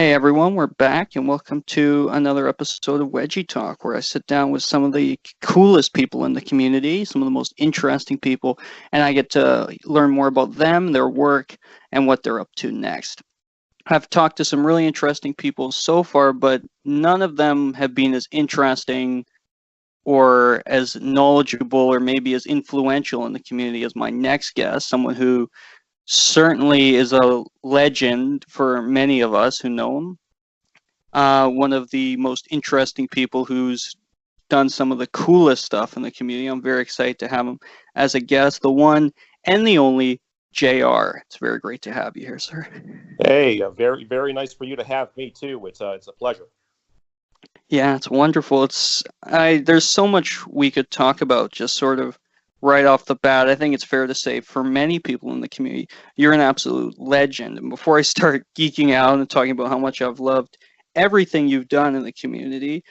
Hey everyone, we're back and welcome to another episode of Wedgie Talk, where I sit down with some of the coolest people in the community, some of the most interesting people, and I get to learn more about them, their work, and what they're up to next. I've talked to some really interesting people so far, but none of them have been as interesting or as knowledgeable or maybe as influential in the community as my next guest, someone who certainly is a legend for many of us who know him. One of the most interesting people who's done some of the coolest stuff in the community. I'm very excited to have him as a guest, the one and the only JR. It's very great to have you here, sir. Hey, very, very nice for you to have me too. It's a pleasure. Yeah, it's wonderful. There's so much we could talk about just sort of right off the bat. I think it's fair to say for many people in the community, you're an absolute legend. And before I start geeking out and talking about how much I've loved everything you've done in the community,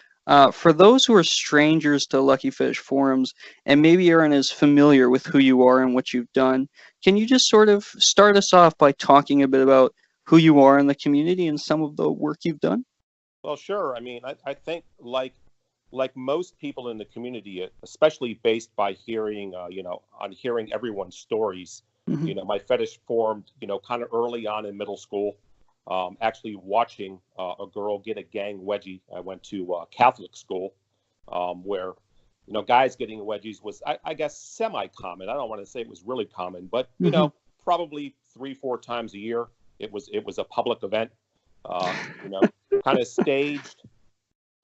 for those who are strangers to Lucky Fish forums and maybe aren't as familiar with who you are and what you've done, can you just sort of start us off by talking a bit about who you are in the community and some of the work you've done? Well, sure. I mean, I think like most people in the community, especially based by hearing, on hearing everyone's stories. Hmm. My fetish formed, kind of early on in middle school. Actually watching a girl get a gang wedgie. I went to Catholic school, where guys getting wedgies was, I guess, semi-common. I don't want to say it was really common, but Hmm. probably 3-4 times a year. It was a public event. Uh, you know, Kind of staged.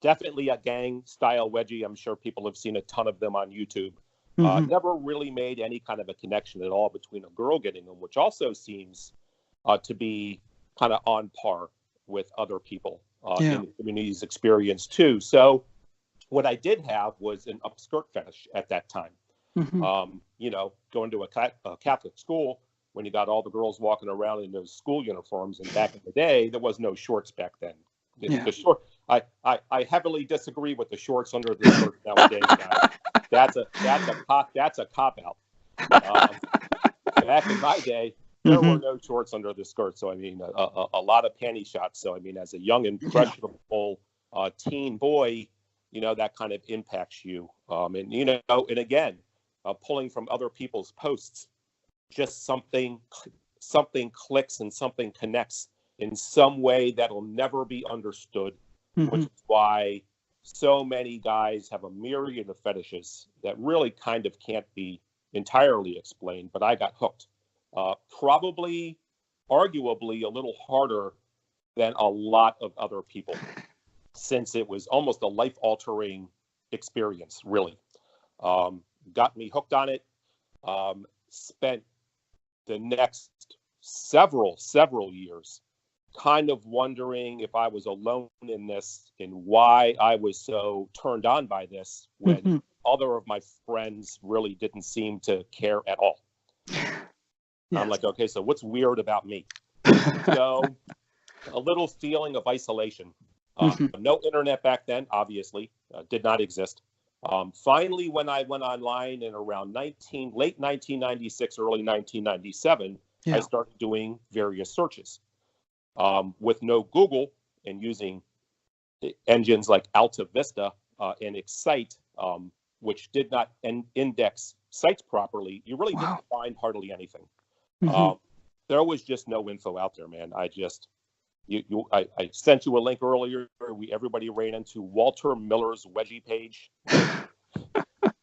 Definitely a gang style wedgie. I'm sure people have seen a ton of them on YouTube. Hmm. Never really made any kind of a connection at all between a girl getting them, which also seems to be kind of on par with other people Yeah. in the community's experience too. So what I did have was an upskirt fetish at that time. Hmm. Going to a Catholic school when you got all the girls walking around in those school uniforms, and back in the day, there was no shorts back then. Yeah. The short, I heavily disagree with the shorts under the skirt nowadays, guys. That's a cop out. Um, Back in my day, there Hmm. were no shorts under the skirt, so I mean, a lot of panty shots. So I mean, as a young Yeah. impressionable teen boy, that kind of impacts you. And again, pulling from other people's posts, just something clicks and something connects in some way that'll never be understood, which Hmm. is why so many guys have a myriad of fetishes that really kind of can't be entirely explained. But I got hooked. Probably, arguably, a little harder than a lot of other people, since it was almost a life altering experience, really. Um, Got me hooked on it. Spent the next several years kind of wondering if I was alone in this and why I was so turned on by this when Hmm. other of my friends really didn't seem to care at all. I'm Yes. like, okay, so what's weird about me? So a little feeling of isolation. Hmm. No internet back then, obviously, did not exist. Finally, when I went online in around late 1996, early 1997, I Yeah. started doing various searches with no Google and using engines like Alta Vista and Excite, which did not index sites properly. You really didn't Wow. find hardly anything. Hmm. Um, there was just no info out there, man. I sent you a link earlier. Everybody ran into Walter Miller's wedgie page, which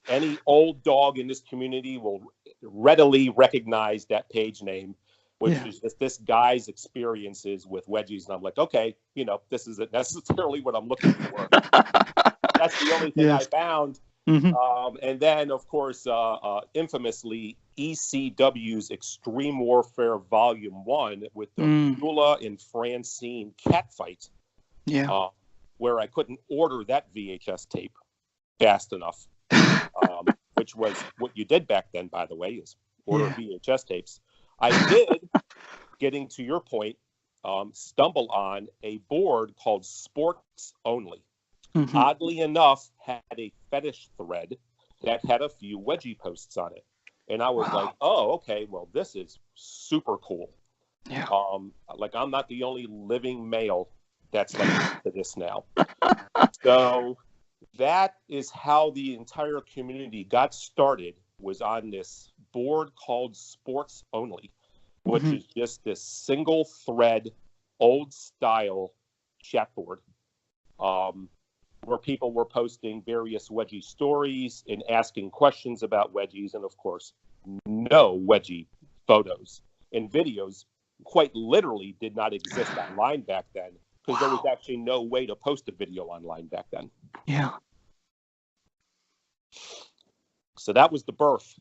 any old dog in this community will readily recognize that page name, which Yeah. is just this guy's experiences with wedgies. And I'm like, okay, this isn't necessarily what I'm looking for. That's the only thing I Yes. found. Hmm. And then, of course, infamously, ECW's Extreme Warfare Volume 1 with the Mm. Beulah and Francine catfight, Yeah. uh, where I couldn't order that VHS tape fast enough, which was what you did back then, by the way, is order Yeah. VHS tapes. I did, getting to your point, stumble on a board called Sports Only. Hmm. Oddly enough, had a fetish thread that had a few wedgie posts on it. And I was like, Wow. oh, okay, well, this is super cool. Yeah. Like, I'm not the only living male that's like to this now. So that is how the entire community got started, was on this board called Sports Only, which is just this single thread, old style chat board, where people were posting various wedgie stories and asking questions about wedgies. And of course, no wedgie photos and videos quite literally did not exist online back then, because there was actually no way to post a video online back then. Yeah. So that was the birth.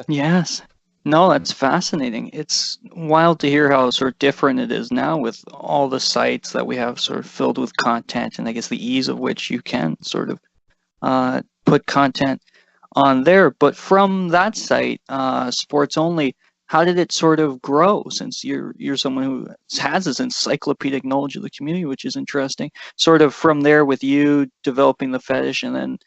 Yes. No, that's fascinating. It's wild to hear how sort of different it is now with all the sites that we have sort of filled with content, and I guess the ease of which you can sort of put content on there. But from that site, Sports Only, how did it sort of grow? Since you're someone who has this encyclopedic knowledge of the community, which is interesting. Sort of from there, with you developing the fetish, and then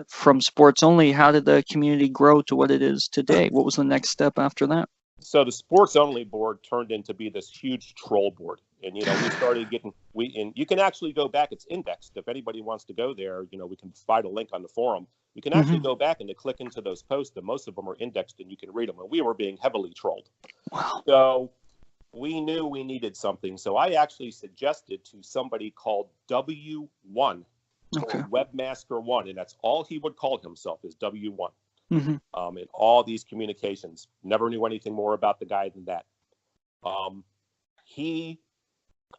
from Sports Only, how did the community grow to what it is today? What was the next step after that? So the Sports Only board turned into be this huge troll board. And, we started getting, and you can actually go back, it's indexed. If anybody wants to go there, we can provide a link on the forum. You can actually go back and click into those posts, and most of them are indexed and you can read them. And we were being heavily trolled. Wow. So we knew we needed something. So I actually suggested to somebody called W1, okay, Webmaster 1, and that's all he would call himself, is W1. Mm-hmm. In all these communications. Never knew anything more about the guy than that.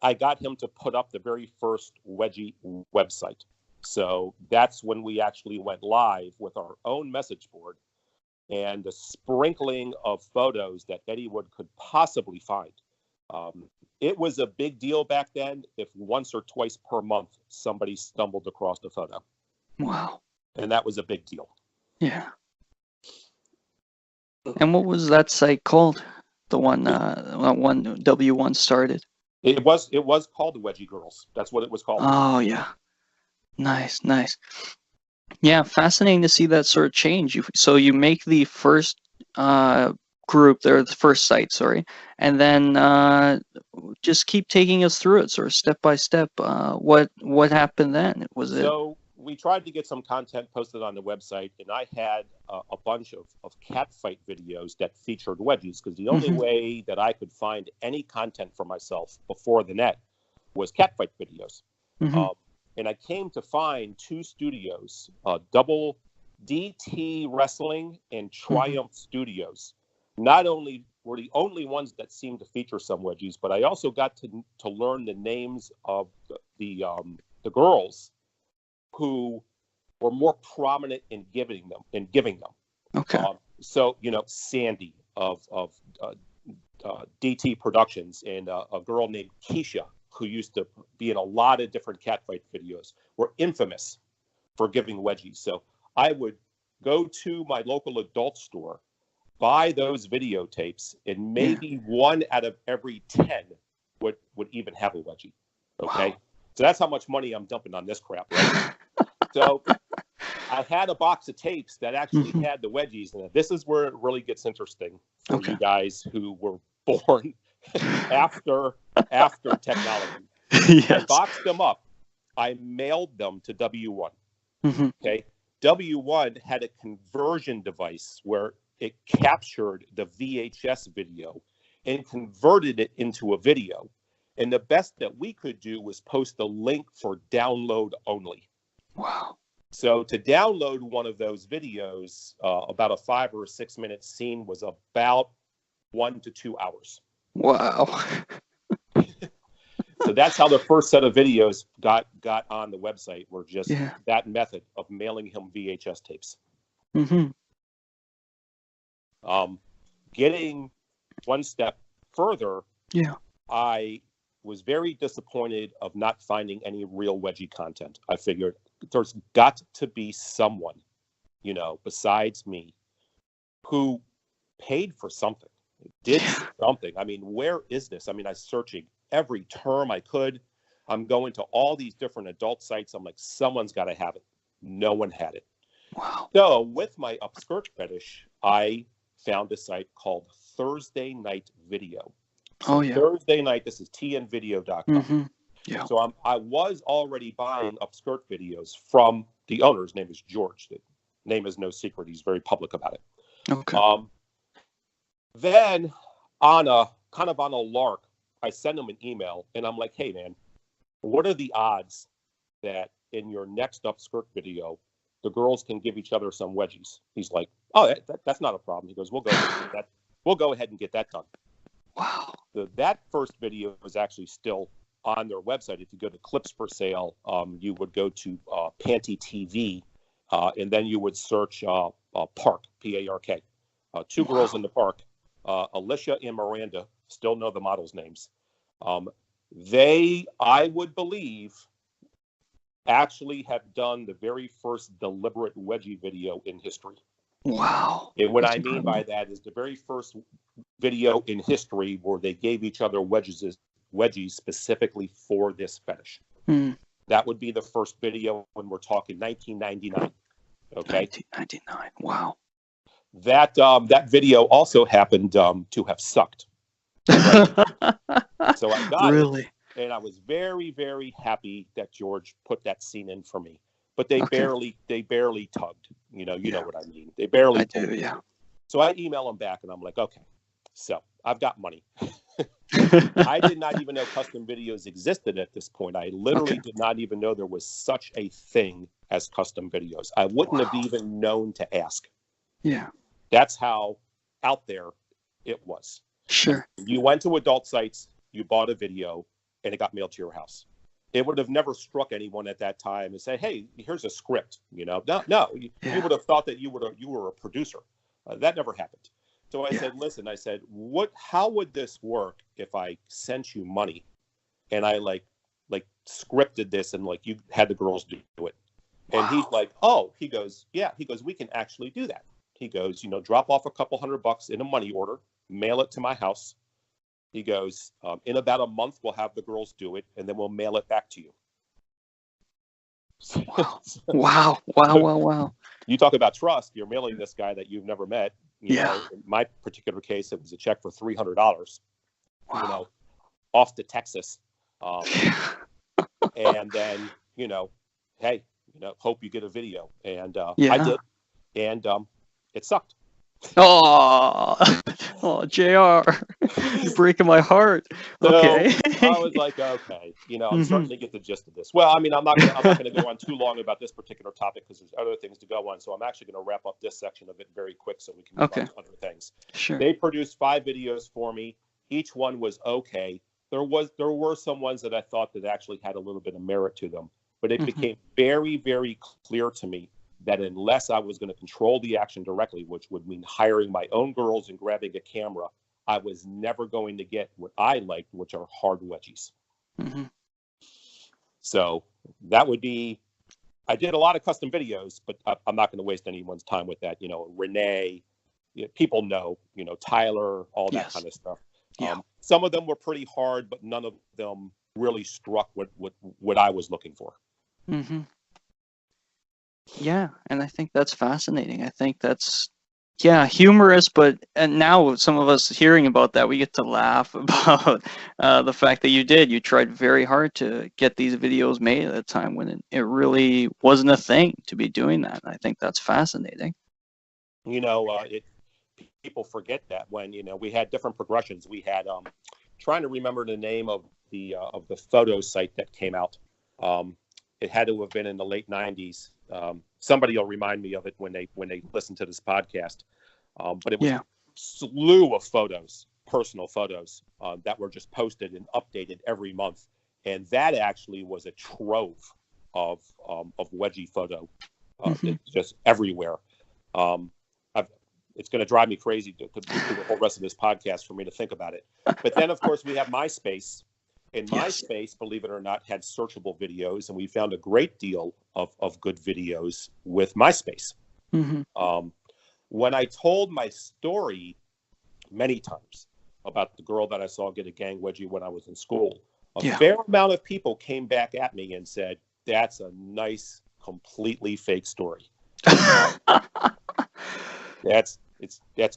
I got him to put up the very first Wedgie website. So that's when we actually went live with our own message board and the sprinkling of photos that anyone could possibly find. It was a big deal back then if once or twice per month somebody stumbled across a photo. Wow. And that was a big deal. Yeah. And what was that site called? The one W1 started. It was called the Wedgie Girls. That's what it was called. Oh yeah, nice. Yeah, fascinating to see that sort of change. So you make the first group there, the first site, sorry, and then just keep taking us through it, sort of step by step. What happened then? Was it? So we tried to get some content posted on the website, and I had a bunch of cat fight videos that featured wedgies, because the only way that I could find any content for myself before the net was cat fight videos. And I came to find two studios, Double DT Wrestling and Triumph Studios. Not only were the only ones that seemed to feature some wedgies, but I also got to learn the names of the girls who were more prominent in giving them. Okay. So Sandy of DT Productions, and a girl named Keisha, who used to be in a lot of different catfight videos, were infamous for giving wedgies. So I would go to my local adult store, buy those videotapes, and maybe one out of every 10 would even have a wedgie. Okay. Wow. So that's how much money I'm dumping on this crap, right? So I had a box of tapes that actually had the wedgies, and this is where it really gets interesting for you guys who were born after technology. Yes. I boxed them up. I mailed them to W1. Okay. W1 had a conversion device where it captured the VHS video and converted it into a video. And the best that we could do was post a link for download only. Wow. So to download one of those videos, about a 5 or 6 minute scene was about 1 to 2 hours. Wow. So that's how the first set of videos got on the website, were just that method of mailing him VHS tapes. Getting one step further, I was very disappointed of not finding any real wedgie content. I figured there's got to be someone, besides me, who paid for something, did something. I mean, where is this? I mean, I'm searching every term I could. I'm going to all these different adult sites. I'm like, someone's got to have it. No one had it. Wow. So with my upskirt fetish, I found a site called Thursday Night Video. So Thursday Night, this is tnvideo.com. Yeah. So I was already buying upskirt videos from the owner. His name is George. The name is no secret. He's very public about it. Okay. Then on a kind of on a lark, I send him an email and I'm like, hey man, what are the odds that in your next upskirt video, the girls can give each other some wedgies? He's like, oh, that's not a problem. He goes, we'll go ahead and get that done. Wow. That first video is actually still on their website. If you go to clips for sale, you would go to Panty TV, and then you would search Park, P-A-R-K. Two girls in the park, Alicia and Miranda, still know the models' names. They, I would believe, actually have done the very first deliberate wedgie video in history. Wow. And what That's I mean incredible. by that is the very first video in history where they gave each other wedgies specifically for this fetish. That would be the first video when we're talking 1999. Okay. 1999. Wow. That video also happened to have sucked. Right? So I got it, and I was very, very happy that George put that scene in for me. But they barely tugged. You know what I mean. They barely pulled. Yeah. So I email them back, and I'm like, okay, so I've got money. I did not even know custom videos existed at this point. I literally did not even know there was such a thing as custom videos. I wouldn't have even known to ask. Yeah. That's how out there it was. Sure. You went to adult sites, you bought a video, and it got mailed to your house. It would have never struck anyone at that time and say, hey, here's a script. No, you would have thought that you were a producer. That never happened. So I said, listen, how would this work if I sent you money and I like scripted this and like you had the girls do it? And he's like, oh, he goes, we can actually do that. He goes, drop off a couple $100 in a money order, mail it to my house. He goes, in about a month, we'll have the girls do it, and then we'll mail it back to you. Wow. You talk about trust. You're mailing this guy that you've never met. You know, in my particular case, it was a check for $300, off to Texas. And then, hey, hope you get a video. And I did. And it sucked. Oh, JR, you're breaking my heart. Okay. So I was like, okay, I'm starting to get the gist of this. Well, I mean, I'm not going to go on too long about this particular topic because there's other things to go on. So I'm actually going to wrap up this section of it very quick so we can move on to other things. Sure. They produced 5 videos for me. Each one was okay. There were some ones that I thought that actually had a little bit of merit to them, but it became very, very clear to me that unless I was going to control the action directly, which would mean hiring my own girls and grabbing a camera, I was never going to get what I liked, which are hard wedgies. So that would be, I did a lot of custom videos, but I'm not going to waste anyone's time with that. Renee, people know, Tyler, all that kind of stuff. Some of them were pretty hard, but none of them really struck what I was looking for. Yeah, and I think that's fascinating. I think that's, humorous, and now some of us hearing about that, we get to laugh about the fact that you tried very hard to get these videos made at a time when it really wasn't a thing to be doing that. I think that's fascinating. People forget that when, we had different progressions. We had, trying to remember the name of the photo site that came out. It had to have been in the late 90s. Somebody will remind me of it when they listen to this podcast. But it was a slew of photos, personal photos, that were just posted and updated every month. And that actually was a trove of wedgie photo, just everywhere. It's going to drive me crazy to do the whole rest of this podcast for me to think about it. But then, of course, we have MySpace. And MySpace, believe it or not, had searchable videos, and we found a great deal of good videos with MySpace. When I told my story many times about the girl that I saw get a gang wedgie when I was in school, a fair amount of people came back at me and said, that's a nice, completely fake story. That's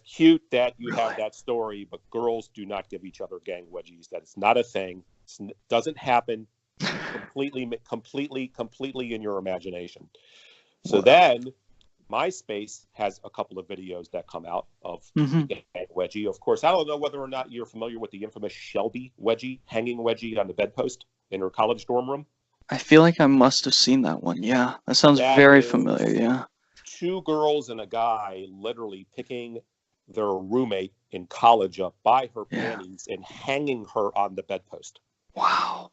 cute that you have that story, but girls do not give each other gang wedgies. That is not a thing. It doesn't happen. completely in your imagination. So then MySpace has a couple of videos that come out of Wedgie. Of course, I don't know whether or not you're familiar with the infamous Shelby Wedgie, hanging Wedgie on the bedpost in her college dorm room. I feel like I must have seen that one. Yeah, that sounds very familiar. Yeah. Two girls and a guy literally picking their roommate in college up by her panties and hanging her on the bedpost. Wow.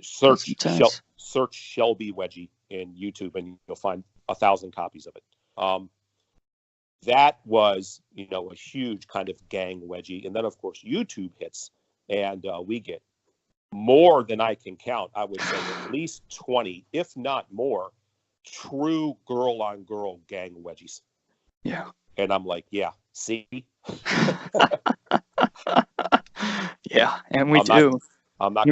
Search Shelby Wedgie in YouTube and you'll find 1,000 copies of it. That was, a huge kind of gang wedgie. And then, of course, YouTube hits, and we get more than I can count. I would say at least 20, if not more, true girl-on-girl gang wedgies. Yeah. And I'm like, yeah, see? Yeah, and we do. I'm not.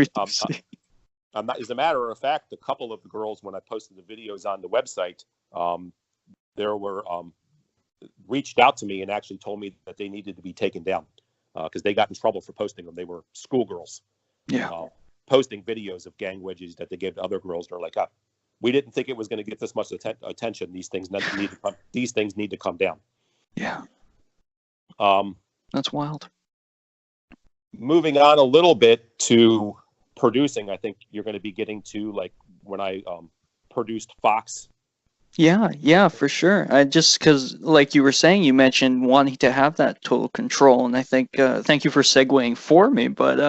As a matter of fact, a couple of the girls, when I posted the videos on the website, there were reached out to me and actually told me that they needed to be taken down because they got in trouble for posting them. They were schoolgirls, posting videos of gang wedgies that they gave to other girls. They're like, we didn't think it was going to get this much attention. These things need to come down. Yeah. That's wild. Moving on a little bit to producing, I think you're going to be getting to like when I produced Fox. Yeah, for sure. Just because, like you were saying, you mentioned wanting to have that total control, and I think thank you for segueing for me. But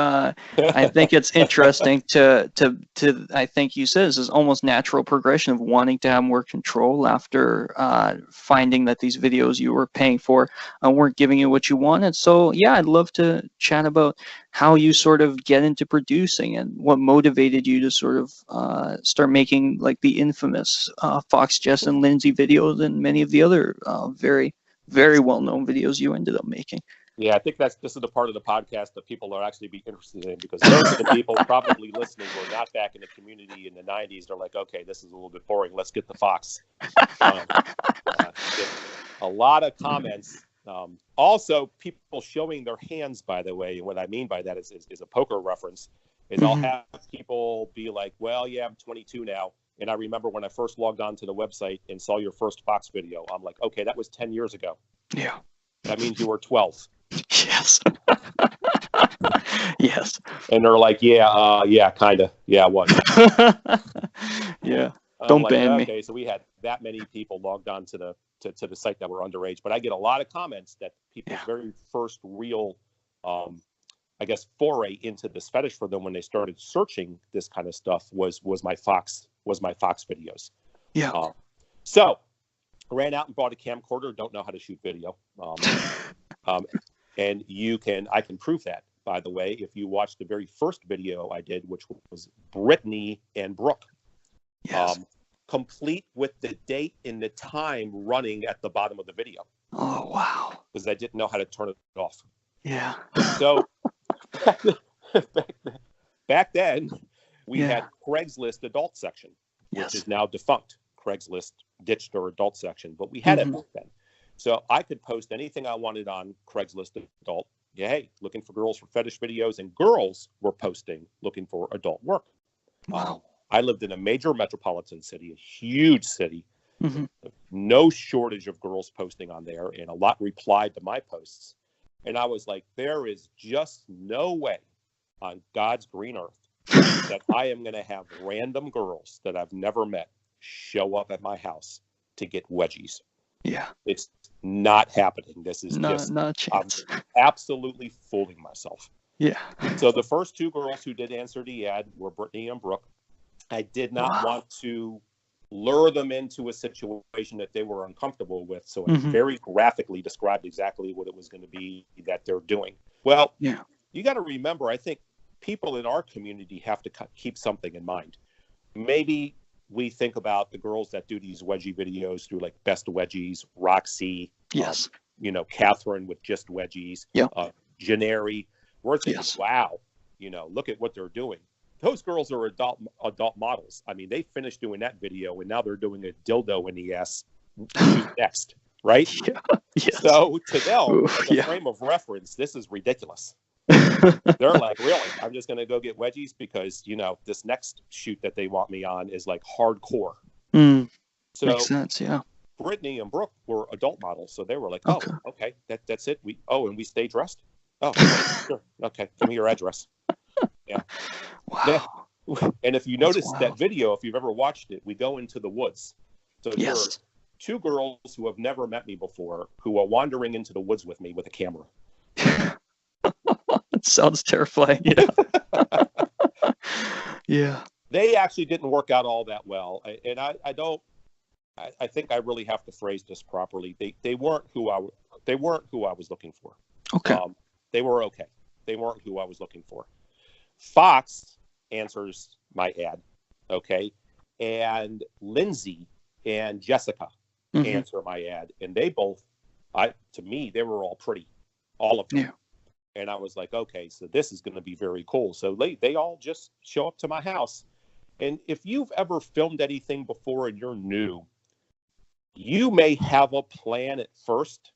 I think it's interesting to I think you said this is almost natural progression of wanting to have more control after finding that these videos you were paying for weren't giving you what you wanted. So yeah, I'd love to chat about how you sort of get into producing and what motivated you to sort of start making like the infamous Fox, Jess, and Lindsay videos and many of the other very, very well-known videos you ended up making. Yeah, I think this is the part of the podcast that people are actually be interested in because most of the people probably listening were not back in the community in the 90s. They're like, okay, this is a little bit boring. Let's get the Fox. A lot of comments. Also, people showing their hands, by the way, and what I mean by that is a poker reference, is I'll have people be like, well, yeah, I'm 22 now. And I remember when I first logged on to the website and saw your first Fox video, I'm like, okay, that was 10 years ago. Yeah. That means you were 12. Yes. Yes. And they're like, yeah, kind of. Yeah, I was. Yeah. Don't ban me. Okay, so we had that many people logged on to the site that were underage. But I get a lot of comments that people's very first real, foray into this fetish for them when they started searching this kind of stuff was my Fox videos. Yeah. So I ran out and bought a camcorder. Don't know how to shoot video. And I can prove that, by the way, if you watch the very first video I did, which was Brittany and Brooke. Yes. Complete with the date and the time running at the bottom of the video. Oh, wow. Because I didn't know how to turn it off. Yeah. So back then, we had Craigslist adult section, which is now defunct. Craigslist ditched their adult section, but we had it back then. So I could post anything I wanted on Craigslist adult. Yeah, hey, looking for girls for fetish videos, and girls were posting looking for adult work. Wow. I lived in a major metropolitan city, a huge city, no shortage of girls posting on there, and a lot replied to my posts. And I was like, there is just no way on God's green earth that I am going to have random girls that I've never met show up at my house to get wedgies. Yeah. It's not happening. This is not a chance. I'm absolutely fooling myself. Yeah. So the first two girls who did answer the ad were Brittany and Brooke. I did not want to lure them into a situation that they were uncomfortable with. So I very graphically described exactly what it was going to be that they're doing. Well, you got to remember, I think people in our community have to keep something in mind. Maybe we think about the girls that do these wedgie videos through like Best Wedgies, Roxy, Catherine with just wedgies, Janeri. We're thinking, wow, look at what they're doing. Those girls are adult models. I mean, they finished doing that video, and now they're doing a dildo in the ass next, right? Yeah. Yes. So to them, as a frame of reference, this is ridiculous. They're like, really? I'm just going to go get wedgies because, this next shoot that they want me on is like hardcore. Makes So sense, yeah. Brittany and Brooke were adult models. So they were like, oh, Okay. okay, that's it. And we stay dressed? Oh, sure. Okay, give me your address. Yeah. Wow. And if you notice that video, if you've ever watched it, we go into the woods. So there are two girls who have never met me before who are wandering into the woods with me with a camera. It sounds terrifying. Yeah. Yeah. They actually didn't work out all that well. And I think I really have to phrase this properly. They weren't who I was looking for. Okay. They were okay. They weren't who I was looking for. Fox answers my ad. Okay. And Lindsay and Jessica answer my ad. And they both, to me, they were all pretty. All of them. Yeah. And I was like, okay, so this is going to be very cool. So they all just show up to my house. And if you've ever filmed anything before and you're new, you may have a plan at first.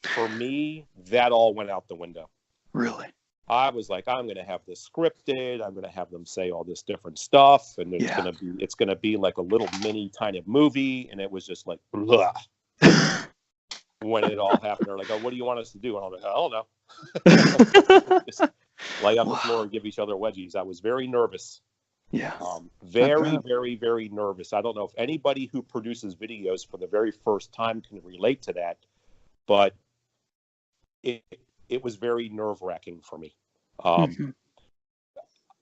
For me, that all went out the window. Really? I was like, I'm going to have this scripted. I'm going to have them say all this different stuff. And it's going to be like a little mini kind of movie. And it was just like, blah. When it all happened, they're like, oh, what do you want us to do? And I'm like, I don't know. Just lay on the floor and give each other wedgies. I was very nervous. Yeah. Very, very, very nervous. I don't know if anybody who produces videos for the very first time can relate to that, but it was very nerve-wracking for me.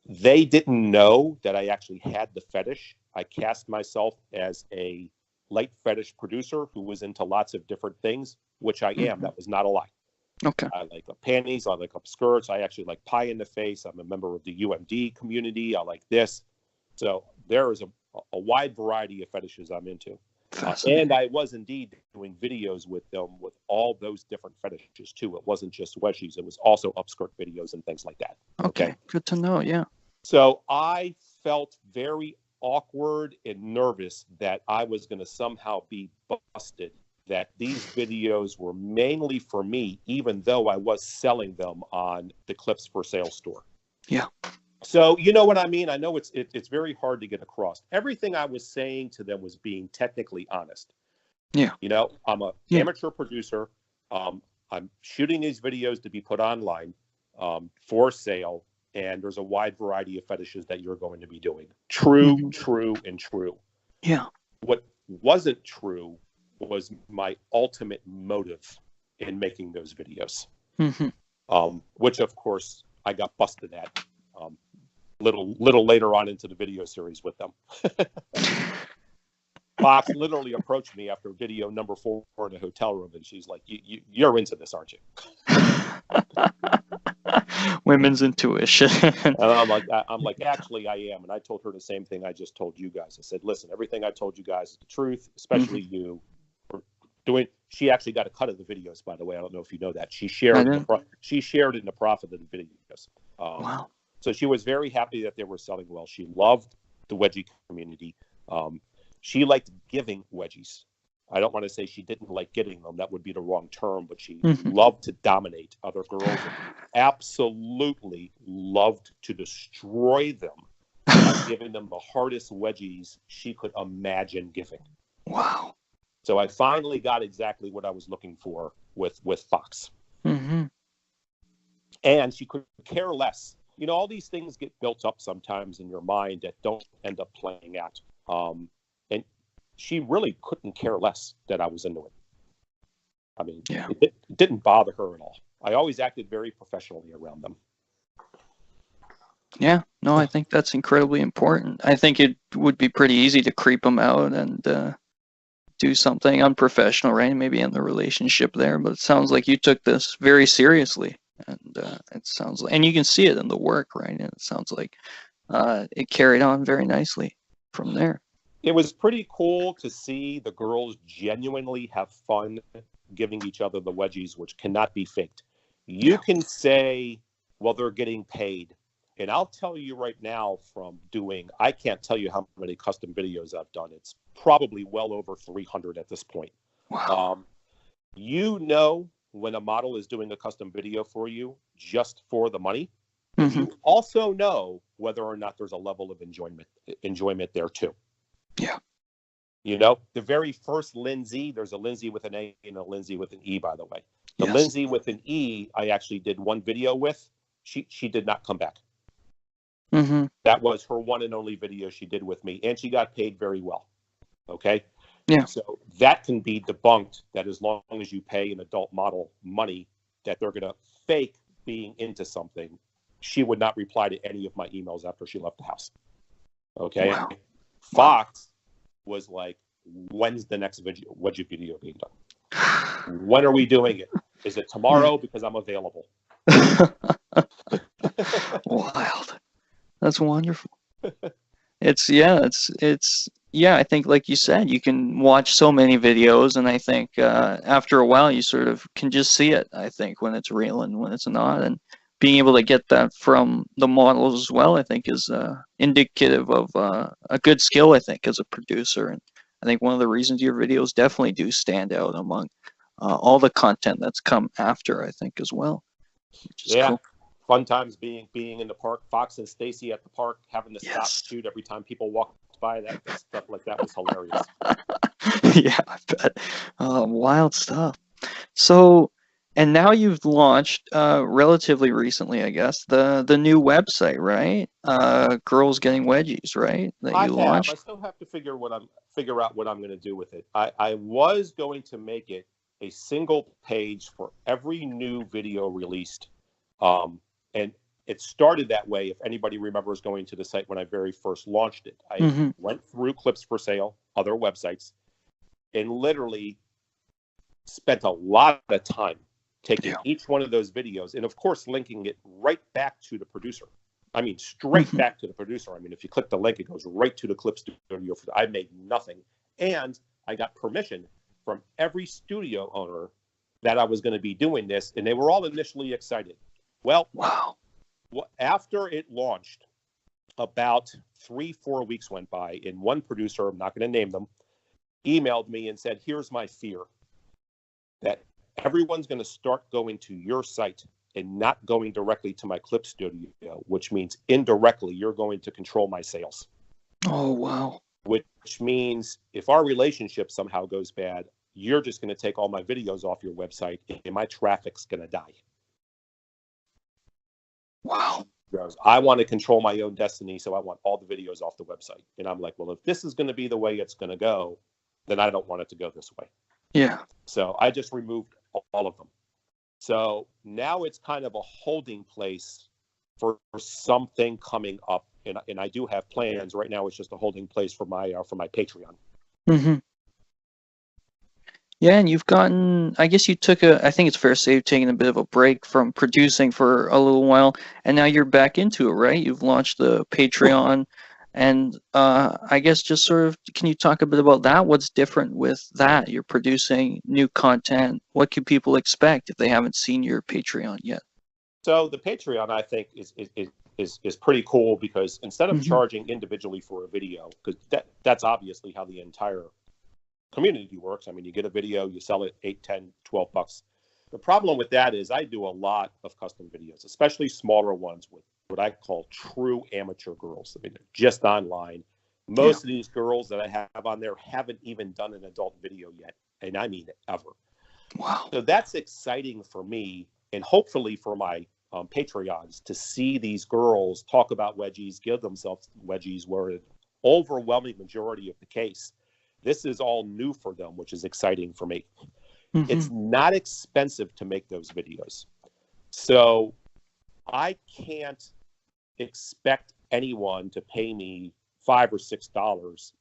They didn't know that I actually had the fetish. I cast myself as a light fetish producer who was into lots of different things, which I am. That was not a lie. Okay. I like panties. I like skirts. I actually like pie in the face. I'm a member of the UMD community. I like this. So there is a wide variety of fetishes I'm into. And I was indeed doing videos with them with all those different fetishes too. It wasn't just wedgies. It was also upskirt videos and things like that. Okay. Good to know. Yeah. So I felt very awkward and nervous that I was going to somehow be busted, that these videos were mainly for me, even though I was selling them on the Clips for Sale store. Yeah. So you know what I mean? I know it's very hard to get across. Everything I was saying to them was being technically honest. Yeah. I'm an amateur producer. I'm shooting these videos to be put online for sale. And there's a wide variety of fetishes that you're going to be doing. True, and true. Yeah. What wasn't true was my ultimate motive in making those videos. Which, of course, I got busted at little later on into the video series with them. Fox literally approached me after video number 4 in a hotel room, and she's like, "You're into this, aren't you?" Women's intuition. And I'm like, actually, I am. And I told her the same thing I just told you guys. I said, listen, everything I told you guys is the truth, especially you. She actually got a cut of the videos, by the way. I don't know if you know that. She shared it in the profit of the videos. Wow. So she was very happy that they were selling well. She loved the wedgie community. She liked giving wedgies. I don't want to say she didn't like getting them. That would be the wrong term, but she loved to dominate other girls. And absolutely loved to destroy them by giving them the hardest wedgies she could imagine giving. Wow. So I finally got exactly what I was looking for with Fox. And she could care less. All these things get built up sometimes in your mind that don't end up playing out. And she really couldn't care less that I was into it. I mean, it didn't bother her at all. I always acted very professionally around them. Yeah, no, I think that's incredibly important. I think it would be pretty easy to creep them out and do something unprofessional, right? Maybe end the relationship there. But it sounds like you took this very seriously, and it sounds like, and you can see it in the work, right? And it sounds like it carried on very nicely from there. It was pretty cool to see the girls genuinely have fun giving each other the wedgies, which cannot be faked. You can say, well, they're getting paid. And I'll tell you right now I can't tell you how many custom videos I've done. It's probably well over 300 at this point. Wow. when a model is doing a custom video for you just for the money. Mm-hmm. You also know whether or not there's a level of enjoyment there too. Yeah. You know, the very first Lindsay, there's a Lindsay with an A and a Lindsay with an E, by the way. The Yes. Lindsay with an E, I actually did one video with. She did not come back. Mm-hmm. That was her one and only video she did with me, and she got paid very well. Okay? Yeah. So that can be debunked, that as long as you pay an adult model money, that they're going to fake being into something. She would not reply to any of my emails after she left the house. Okay? Wow. Fox was like, when's the next Wedgie video being done? When are we doing it? Is it tomorrow? Because I'm available. Wild. That's wonderful. I think like you said, you can watch so many videos, and I think after a while you sort of can just see it, I think, when it's real and when it's not. And being able to get that from the models as well, I think, is indicative of a good skill, I think, as a producer. And I think one of the reasons your videos definitely do stand out among all the content that's come after, I think, as well. Which is cool. Fun times being in the park. Fox and Stacy at the park having to stop shoot every time people walked by. That stuff like that was hilarious. Yeah, I bet. Wild stuff. So, and now you've launched relatively recently, I guess, the new website, right? Girls Getting Wedgies, right? That you launched. I still have to figure out what I'm going to do with it. I was going to make it a single page for every new video released. And it started that way. If anybody remembers going to the site when I very first launched it, I went through Clips for Sale, other websites, and literally spent a lot of time taking each one of those videos and, of course, linking it right back to the producer. I mean, straight back to the producer. I mean, if you click the link, it goes right to the Clip Studio. I made nothing. And I got permission from every studio owner that I was going to be doing this, and they were all initially excited. Well, after it launched, about 3-4 weeks went by, and one producer, I'm not going to name them, emailed me and said, here's my fear, that everyone's going to start going to your site and not going directly to my Clip Studio, which means indirectly you're going to control my sales. Oh, wow. Which means if our relationship somehow goes bad, you're just going to take all my videos off your website and my traffic's going to die. Wow. I want to control my own destiny, so I want all the videos off the website. And I'm like, well, if this is going to be the way it's going to go, then I don't want it to go this way. Yeah. So I just removed all of them. So now it's kind of a holding place for something coming up. And I do have plans. Right now it's just a holding place for my Patreon. Mm-hmm. Yeah, and you've gotten, I guess you took I think it's fair to say you've taken a bit of a break from producing for a little while, and now you're back into it, right? You've launched the Patreon, and I guess just sort of, can you talk a bit about that? What's different with that? You're producing new content. What can people expect if they haven't seen your Patreon yet? So the Patreon, I think, is pretty cool, because instead of charging individually for a video, because that's obviously how the entire community works. I mean, you get a video, you sell it $8, $10, $12. The problem with that is I do a lot of custom videos, especially smaller ones with what I call true amateur girls. I mean, they're just online. Most of these girls that I have on there haven't even done an adult video yet, and I mean ever. Wow. So that's exciting for me, and hopefully for my Patreons, to see these girls talk about wedgies, give themselves wedgies, where an overwhelming majority of the case, this is all new for them, which is exciting for me. It's not expensive to make those videos. So I can't expect anyone to pay me $5 or $6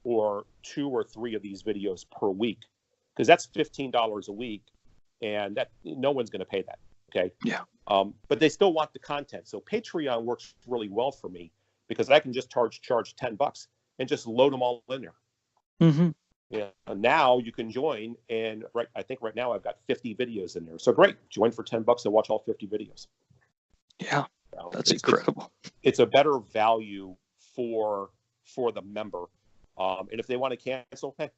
or 2 or 3 of these videos per week, because that's $15 a week, and that no one's going to pay that. Okay. Yeah. But they still want the content. So Patreon works really well for me, because I can just charge $10 and just load them all in there. Yeah. And now you can join, and I think right now I've got 50 videos in there. So great, join for $10 and watch all 50 videos. Yeah, that's incredible. It's a better value for the member. And if they want to cancel, hey,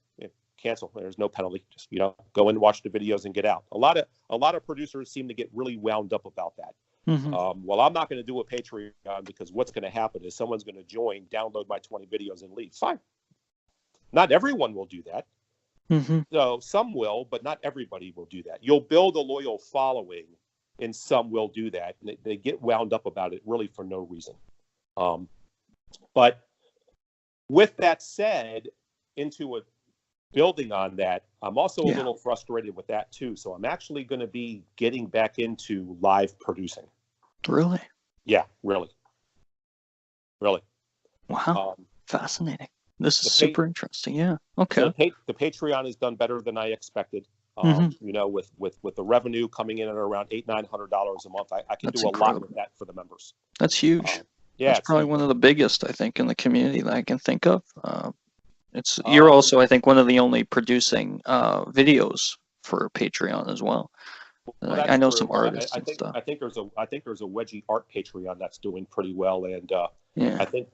cancel. There's no penalty. Just, go in and watch the videos and get out. A lot of producers seem to get really wound up about that. Well, I'm not going to do a Patreon because what's going to happen is someone's going to join, download my 20 videos, and leave. Fine. Not everyone will do that. So some will, but not everybody will do that. You'll build a loyal following, and some will do that. And they get wound up about it really for no reason. But with that said, building on that, I'm also a little frustrated with that too. So I'm actually going to be getting back into live producing. Really? Yeah, really. Wow. Fascinating. This is super interesting. Yeah. Okay. So the Patreon has done better than I expected. With the revenue coming in at around $800-900 a month, I can do a lot with that for the members. That's huge. That's probably one of the biggest, I think, in the community that I can think of. You're also, I think, one of the only producing videos for Patreon as well. Well, I know some artists and stuff. I think there's a Wedgie art Patreon that's doing pretty well, and I think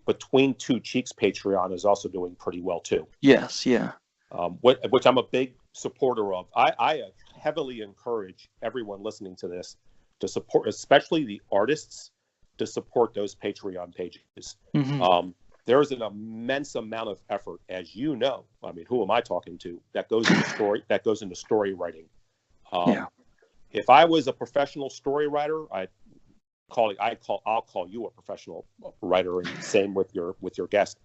Between Two Cheeks Patreon is also doing pretty well too. Yes, yeah. Which I'm a big supporter of. I heavily encourage everyone listening to this to support, especially the artists, to support those Patreon pages. There's an immense amount of effort, as you know. I mean, who am I talking to? That goes into story writing. If I was a professional story writer, I'll call you a professional writer, and same with your guest.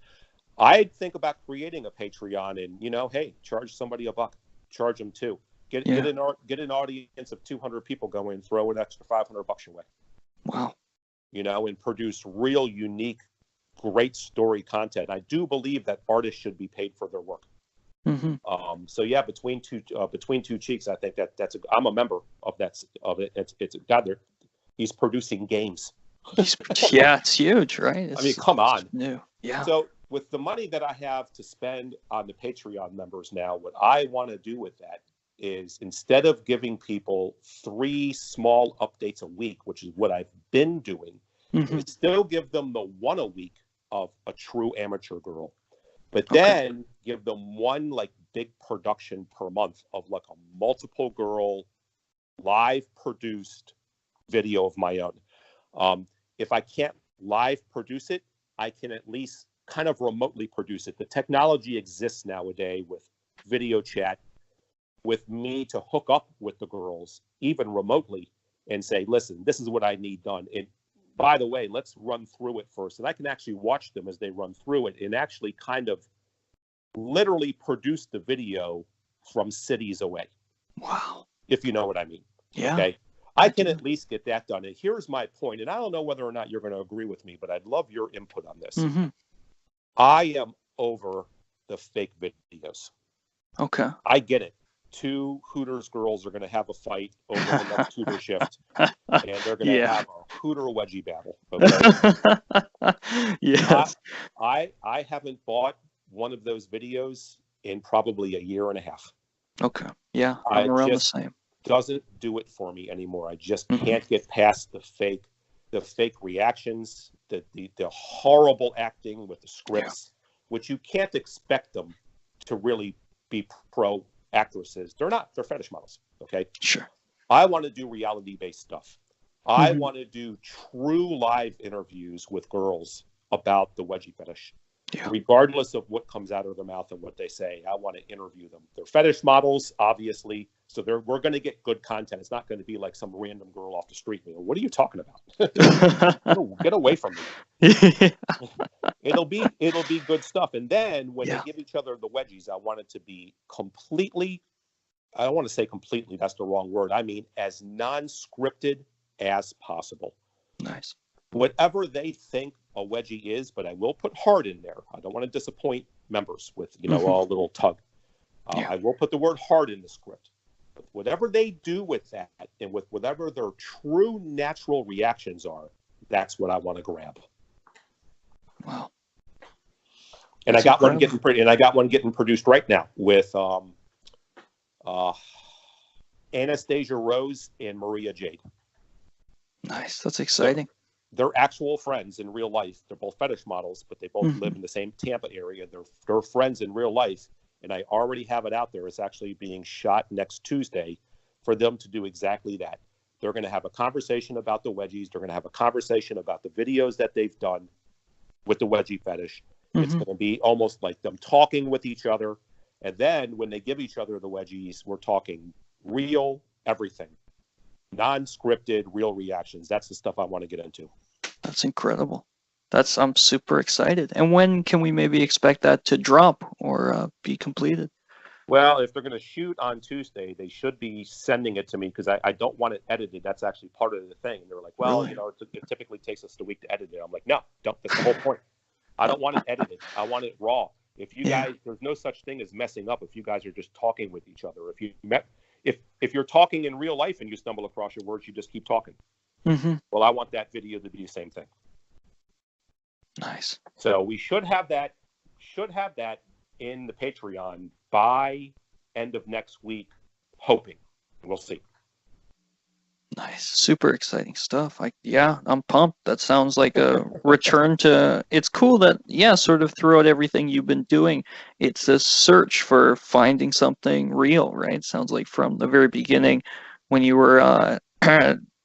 I'd think about creating a Patreon, and hey, charge somebody $1, charge them $2, get an audience of 200 people going, throw an extra $500 your way. Wow. And produce real unique, great story content. I do believe that artists should be paid for their work. So yeah, between two cheeks, I think I'm a member of that. It's God there. He's producing games. It's huge, right? I mean, come on. New. Yeah. So with the money that I have to spend on the Patreon members now, what I want to do with that is, instead of giving people 3 small updates a week, which is what I've been doing, is still give them the 1 a week of a true amateur girl. But then give them 1 big production per month of a multiple girl live produced video of my own. If I can't live produce it, I can at least kind of remotely produce it. The technology exists nowadays with video chat, with me to hook up with the girls, even remotely, and say, listen, this is what I need done. And by the way, let's run through it first. And I can actually watch them as they run through it and actually kind of literally produce the video from cities away. Wow. If you know what I mean. Yeah. Okay. I can at least get that done. And here's my point, and I don't know whether or not you're going to agree with me, but I'd love your input on this. I am over the fake videos. Okay. I get it. 2 Hooters girls are going to have a fight over the next Hooter shift, and they're going to have a Hooter wedgie battle. Okay? Yes. I haven't bought one of those videos in probably a year and a half. Okay. Yeah, I'm around the same. Doesn't do it for me anymore. I just can't get past the fake reactions, the horrible acting with the scripts, which you can't expect them to really be pro actresses. They're fetish models. Okay. Sure. I want to do reality-based stuff. I want to do true live interviews with girls about the wedgie fetish. Regardless of what comes out of their mouth and what they say, I want to interview them. They're fetish models, obviously, so we're going to get good content. It's not going to be like some random girl off the street. What are you talking about? Get away from me. It'll be good stuff. And then when they give each other the wedgies, I want it to be completely, I don't want to say completely, that's the wrong word. I mean, as non-scripted as possible. Nice. Whatever they think a wedgie is, but I will put hard in there. I don't want to disappoint members with, a little tug. I will put the word hard in the script. But whatever they do with that, and with whatever their true natural reactions are, that's what I want to grab. Wow. And I got one getting produced right now with Anastasia Rose and Maria Jade. Nice. That's exciting. They're actual friends in real life. They're both fetish models, but they both live in the same Tampa area. They're friends in real life, and I already have it out there. It's actually being shot next Tuesday for them to do exactly that. They're going to have a conversation about the wedgies. They're going to have a conversation about the videos that they've done with the wedgie fetish. It's going to be almost like them talking with each other. And then when they give each other the wedgies, we're talking real everything, non-scripted, real reactions. That's the stuff I want to get into. That's incredible. I'm super excited. And when can we maybe expect that to drop or be completed? Well, if they're going to shoot on Tuesday, they should be sending it to me because I don't want it edited. That's actually part of the thing. They're like, well, Really? it typically takes us a week to edit it. I'm like, no, don't. That's the whole point. I don't want it edited. I want it raw. If you guys, there's no such thing as messing up if you guys are just talking with each other. If you're talking in real life and you stumble across your words, you just keep talking. Well, I want that video to be the same thing. Nice. So we should have that in the Patreon by end of next week, hoping. We'll see. Nice. Super exciting stuff. I'm pumped. That sounds like a return to, it's cool that, sort of throughout everything you've been doing, it's a search for finding something real, right? Sounds like from the very beginning when you were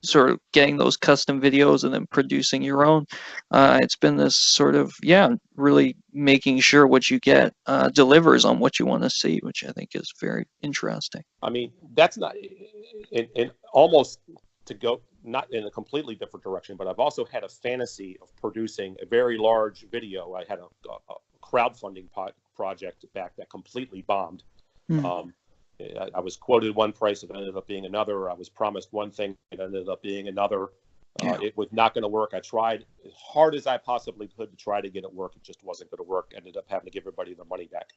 sort of getting those custom videos and then producing your own, it's been this sort of, really making sure what you get delivers on what you want to see, which I think is very interesting. I mean, that's not in almost to go not in a completely different direction, but I've also had a fantasy of producing a very large video. I had a crowdfunding project back that completely bombed. I was quoted one price, it ended up being another. I was promised one thing, it ended up being another. It was not going to work. I tried as hard as I possibly could to try to get it work. It just wasn't going to work. Ended up having to give everybody their money back.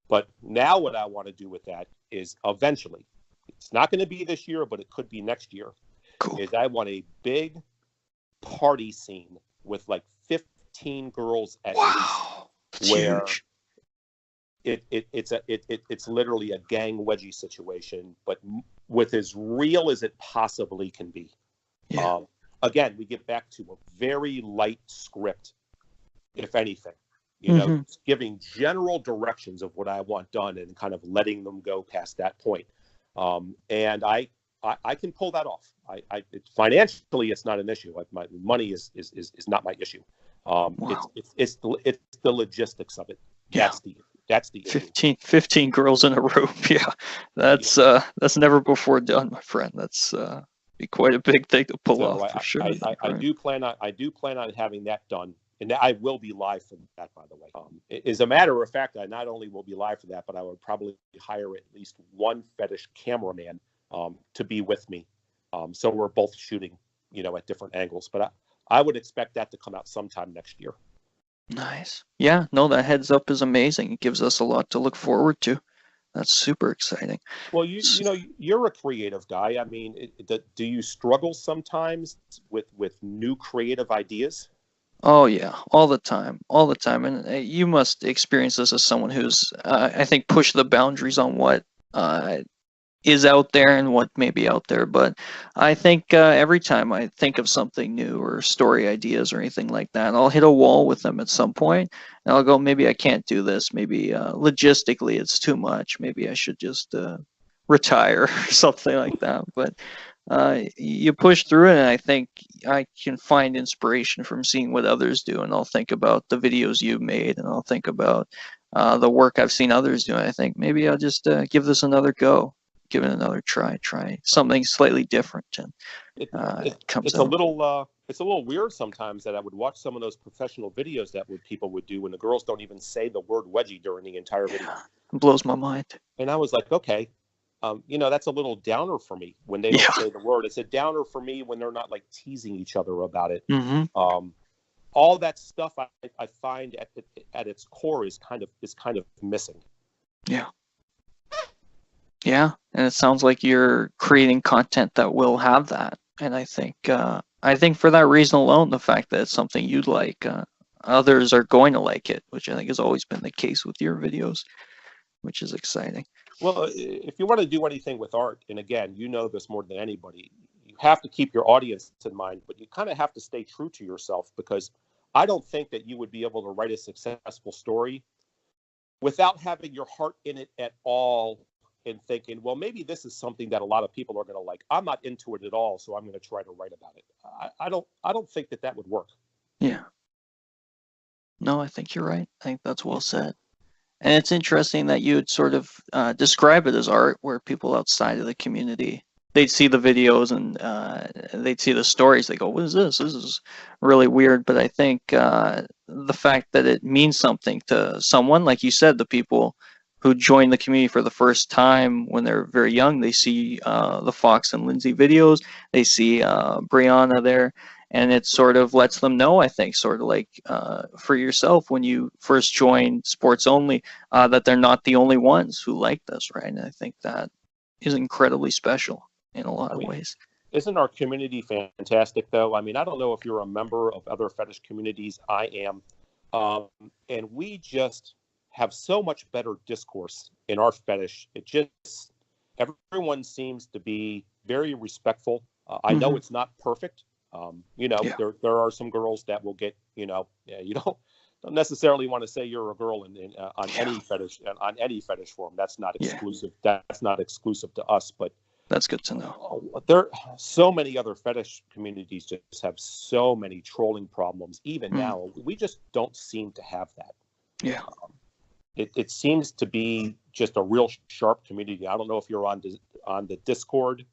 But now what I want to do with that is eventually, it's not going to be this year, but it could be next year, is I want a big party scene with like 15 girls at least, where it's literally a gang wedgie situation, but with as real as it possibly can be. Again, we get back to a very light script, if anything, giving general directions of what I want done and kind of letting them go past that point. And I can pull that off. Financially, it's not an issue. My money is not my issue. It's the logistics of it. That's the issue. 15 girls in a room. That's never before done, my friend. That's be quite a big thing to pull off for sure. I do plan on having that done, and I will be live for that, by the way. As a matter of fact, I not only will be live for that, but I would probably hire at least one fetish cameraman to be with me, so we're both shooting, at different angles. But I would expect that to come out sometime next year. Nice. Yeah, no, that heads up is amazing. It gives us a lot to look forward to. That's super exciting. Well, you're a creative guy. I mean, do you struggle sometimes with new creative ideas? Oh yeah, all the time, and you must experience this as someone who's, I think, pushed the boundaries on what is out there and what may be out there. But I think every time I think of something new or story ideas or anything like that, I'll hit a wall with them at some point, and I'll go, maybe I can't do this. Maybe logistically it's too much. Maybe I should just retire or something like that. But you push through it, and I think I can find inspiration from seeing what others do, and I'll think about the videos you've made, and I'll think about the work I've seen others do. And I think maybe I'll just give this another go. Give it another try something slightly different, and it's a little weird sometimes that I would watch some of those professional videos that people would do when the girls don't even say the word wedgie during the entire video. It blows my mind. And I was like, okay, that's a little downer for me when they don't say the word. It's a downer for me when they're not like teasing each other about it. All that stuff I find at its core is kind of missing. Yeah, and it sounds like you're creating content that will have that. And I think for that reason alone, the fact that it's something you'd like, others are going to like it, which I think has always been the case with your videos, which is exciting. Well, if you want to do anything with art, and again, you know this more than anybody, you have to keep your audience in mind, but you kind of have to stay true to yourself, because I don't think that you would be able to write a successful story without having your heart in it at all and thinking, well, maybe this is something that a lot of people are going to like. I'm not into it at all, so I'm going to try to write about it. I don't think that would work. Yeah. No, I think you're right. I think that's well said. And it's interesting that you would sort of describe it as art, where people outside of the community, they'd see the videos and they'd see the stories. They go, "What is this? This is really weird." But I think the fact that it means something to someone, like you said, the people who join the community for the first time when they're very young, they see the Fox and Lindsay videos, they see Brianna there, and it sort of lets them know, I think, sort of like for yourself when you first joined Sports Only, that they're not the only ones who like this, right? And I think that is incredibly special in a lot of ways. Isn't our community fantastic, though? I mean, I don't know if you're a member of other fetish communities. I am. And we just have so much better discourse in our fetish. It just, everyone seems to be very respectful. I know it's not perfect. You know, there are some girls that will get, you know, you don't necessarily want to say you're a girl on any fetish form. That's not exclusive. That's not exclusive to us, but that's good to know. There, so many other fetish communities just have so many trolling problems. Even now, we just don't seem to have that. Yeah. It seems to be just a real sharp community. I don't know if you're on the Discord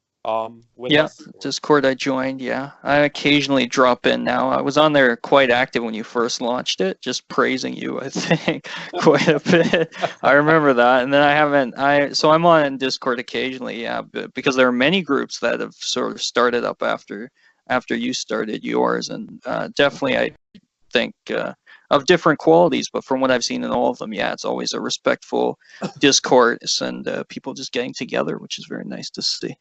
with us. Discord I joined. I occasionally drop in now. I was on there quite active when you first launched it, just praising you, I think, quite a bit. I remember that. And then I haven't, so I'm on Discord occasionally, because there are many groups that have sort of started up after you started yours, and definitely I think of different qualities, but from what I've seen in all of them, it's always a respectful discourse and people just getting together, which is very nice to see.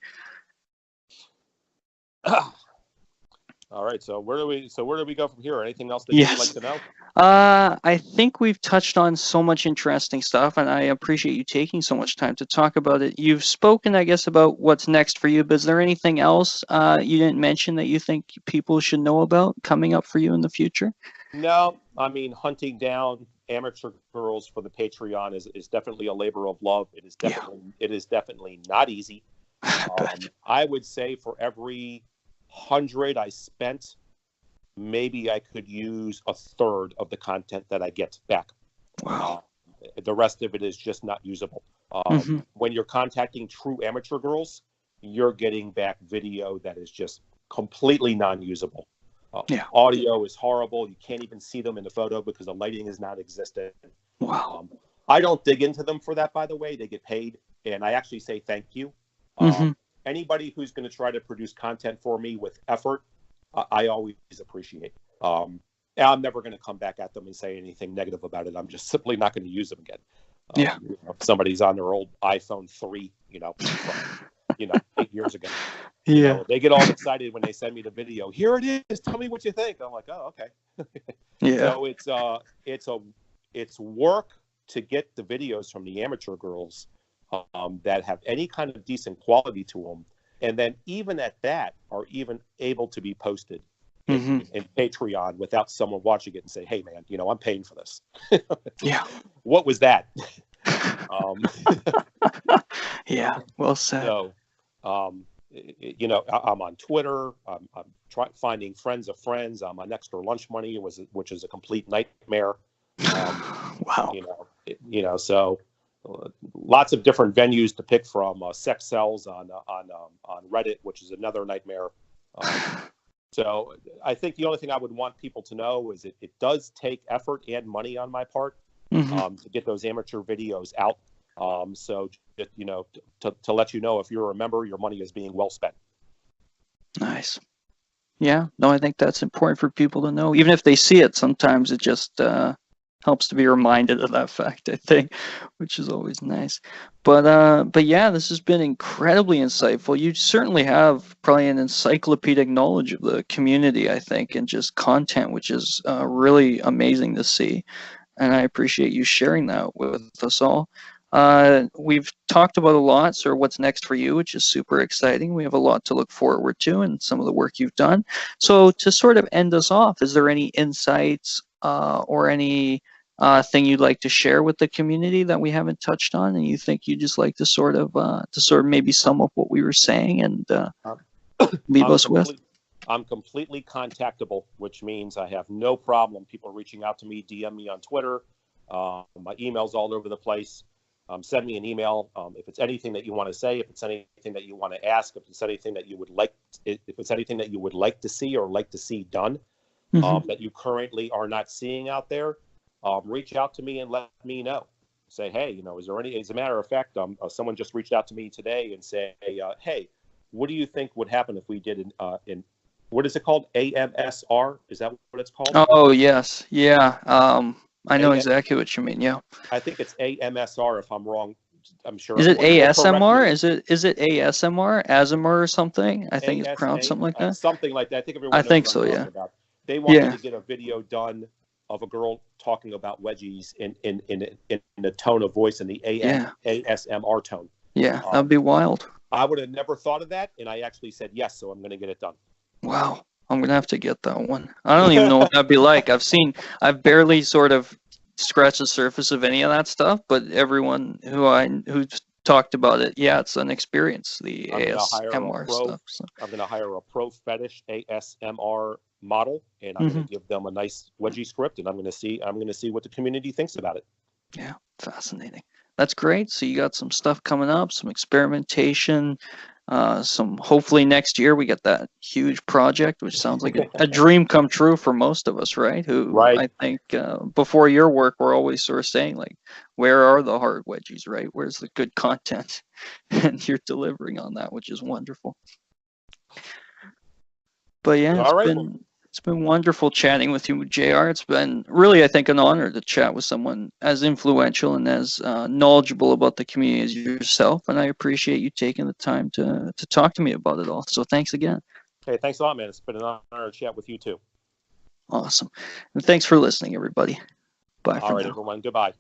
All right, so where do we go from here? Anything else that you'd like to know? I think we've touched on so much interesting stuff, and I appreciate you taking so much time to talk about it. You've spoken, I guess, about what's next for you, but is there anything else you didn't mention that you think people should know about coming up for you in the future? No, I mean, hunting down amateur girls for the Patreon is definitely a labor of love. It is definitely not easy. I would say for every 100 I spent, maybe I could use a third of the content that I get back. Wow. The rest of it is just not usable. When you're contacting true amateur girls, you're getting back video that is just completely non-usable. Audio is horrible. You can't even see them in the photo because the lighting is non-existent. Wow. I don't dig into them for that, by the way. They get paid, and I actually say thank you. Anybody who's going to try to produce content for me with effort, I always appreciate. I'm never going to come back at them and say anything negative about it. I'm just simply not going to use them again. You know, if somebody's on their old iPhone 3, from, 8 years ago. You know, they get all excited when they send me the video. Here it is. Tell me what you think. I'm like, oh, okay. So it's work to get the videos from the amateur girls that have any kind of decent quality to them, and then even at that are even able to be posted in Patreon without someone watching it and say, hey man, I'm paying for this. What was that? Well said. So I'm on Twitter. I'm finding friends of friends. I'm on Extra Lunch Money, which is a complete nightmare. Wow. So lots of different venues to pick from. Sex sells on Reddit, which is another nightmare. So I think the only thing I would want people to know is it does take effort and money on my part to get those amateur videos out. So just, to let you know, if you're a member, your money is being well spent. Nice. Yeah, no, I think that's important for people to know. Even if they see it, sometimes it just helps to be reminded of that fact, I think, which is always nice. But yeah, this has been incredibly insightful. You certainly have probably an encyclopedic knowledge of the community, I think, and just content, which is really amazing to see. And I appreciate you sharing that with us all. We've talked about a lot, so what's next for you, which is super exciting. We have a lot to look forward to and some of the work you've done. So to sort of end us off, is there any insights or any thing you'd like to share with the community that we haven't touched on, and you think you just like to sort of maybe sum up what we were saying and leave us with? I'm completely contactable, which means I have no problem people reaching out to me, DM me on Twitter. My email's all over the place. Send me an email if it's anything that you want to say, if it's anything that you want to ask, if it's anything that you would like, to see or like to see done that you currently are not seeing out there. Reach out to me and let me know. Say, hey, you know, is there any? As a matter of fact, someone just reached out to me today and say, hey, what do you think would happen if we did in what is it called? AMSR? Is that what it's called? Oh, yes. Yeah. I know exactly what you mean. Yeah. I think it's AMSR. If I'm wrong, I'm sure. Is it ASMR? Is it ASMR? ASMR or something? I think it's pronounced something like that. Something like that. I think everyone knows think what so, I'm yeah. talking about. They wanted to get a video done of a girl talking about wedgies in the tone of voice in the ASMR tone. Yeah, that'd be wild. I would have never thought of that, and I actually said yes, so I'm going to get it done. Wow, I'm gonna have to get that one. I don't even know what that'd be like. I've barely sort of scratched the surface of any of that stuff, but everyone who's talked about it, yeah, it's an experience. The ASMR stuff. So. I'm going to hire a pro fetish ASMR model, and I'm going to give them a nice wedgie script, and I'm going to see what the community thinks about it. Yeah, fascinating. That's great. So you got some stuff coming up, some experimentation, some hopefully next year we get that huge project, which sounds like a dream come true for most of us, right? I think before your work, we're always sort of saying like, where are the hard wedgies, right? Where's the good content? And you're delivering on that, which is wonderful. But yeah, it's been wonderful chatting with you, JR. It's been really, I think, an honor to chat with someone as influential and as knowledgeable about the community as yourself. And I appreciate you taking the time to talk to me about it all. So thanks again. Hey, thanks a lot, man. It's been an honor to chat with you too. Awesome. And thanks for listening, everybody. Bye. All right, everyone. Goodbye.